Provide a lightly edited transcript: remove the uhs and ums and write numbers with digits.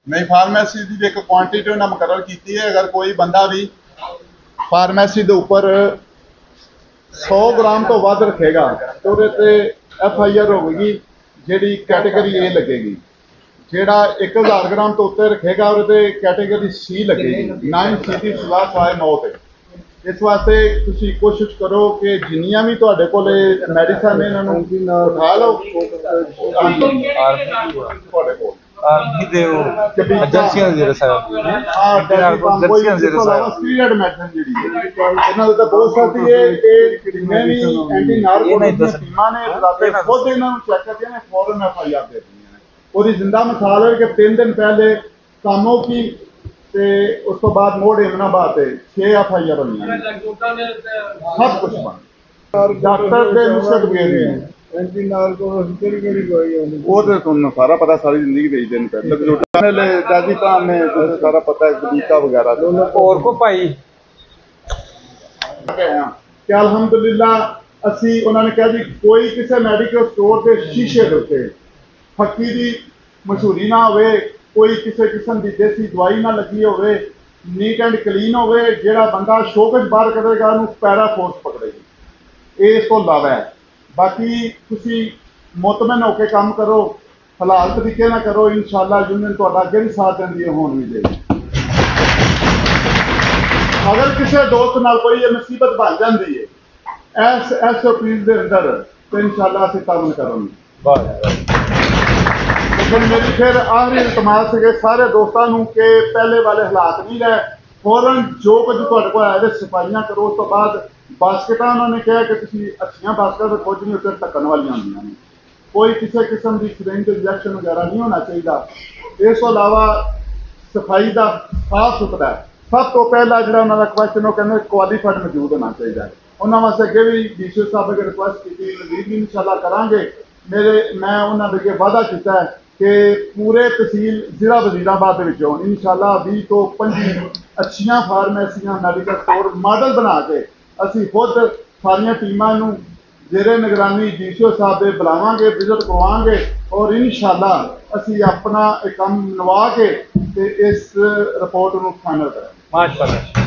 नहीं फार्मेसी की एक क्वांटिटी उन्हें मुकर्रर की है। अगर कोई बंदा भी फार्मेसी के उपर 100 ग्राम तो वध रखेगा तो FIR होगी जी कैटेगरी ए लगेगी। जोड़ा 1000 ग्राम तो उत्ते रखेगा और कैटेगरी C लगेगी। 9C की सजा सवाए मौत है। इस वास्ते तुसी कोशिश करो कि जिन्नियां भी तुहाडे कोल मेडिसिन ने इन्हां उठा लो। आर्मी दे एजेंसियां दे साहब एजेंसियां दे साहब स्टीरॉयड मेडिसिन जेडी इन्हां दा बहुत साथी है कि जिन्ने भी एंटी नार्कोटिक टीमां ने बताते खुद इन्हां नूं चेक करदियां ने फौरन FIR दे दिंदियां ने। ओदी जिंदा मिसाल है कि 3 दिन पहले कामों की ते उस तो बाद मोड़ इमनाबाद 6 FIR हुई सब कुछ बंद। डॉक्टर के नुस्खे गए हैं एंटी नार्कोटिक केड़ी कोई वो तो तुमने सारा पता, सारी जिंदगी भेज देनी पहले दादी खान ने सारा पता है बगीचा वगैरह और को भाई कि अल्हम्दुलिल्लाह असी उन्होंने कहा जी कोई किसी मेडिकल स्टोर के शीशे के उत्ते फक्की की मशहूरी ना हो, कोई किसी किस्म की देसी दवाई ना लगी हो, नीट एंड क्लीन हो, जो बंदा शोकज बाहर करेगा उन्होंने पैरा फोर्स पकड़ेगी। ये इस तो अलावा है। बाकी तुसी मुतमन होकर काम करो, हलाल तरीके ना करो, इंशाअल्लाह यूनियन तो अगे भी साथ देंदी है, होने भी देगी। अगर किसी दोस्त नाल कोई ये मुसीबत बन जाती है SOPs के अंदर तो इंशाअल्लाह असीं तावन करांगे। लेकिन मेरी फिर आखिरी इल्तमास है सारे दोस्तों को कि पहले वाले हालात नहीं रहे, फौरन जो कुछ तुहाडे कोल आए सफाइयां करो। उस तो बाद बास्केट उन्होंने कहा कि तुसीं अच्छियां बास्केट रखो जिन्हें उत्ते ढक्कन वाली आउंदियां ने, कोई किसी किस्म की सिरिंज इंजैक्शन वगैरह नहीं होना चाहिए। इस तो अलावा सफाई का साफ सुथरा है। सब तो पहला जो उन्होंने क्वेश्चन वो कहते क्वालीफाइड मौजूद होना चाहिए। उन्होंने वास्ते अगे भी DCO साहब अगर रिक्वेस्ट की नज़ीर भी इंशाअल्लाह करांगे। मैं उन्होंने अगे वादा किया है कि पूरे तहसील जिला वजीराबाद इंशाअल्लाह 20 तो 25 अच्छियां फार्मेसियां मेडिकल स्टोर मॉडल बना के असी खुद सारिया टीमां नूं जेरे निगरानी DCO साहब दे बुलावांगे, विजिट करवाएंगे और इंशाअल्लाह असी अपना काम मनवा के इस रिपोर्ट नूं फाइनल करेंगे। माशाअल्लाह।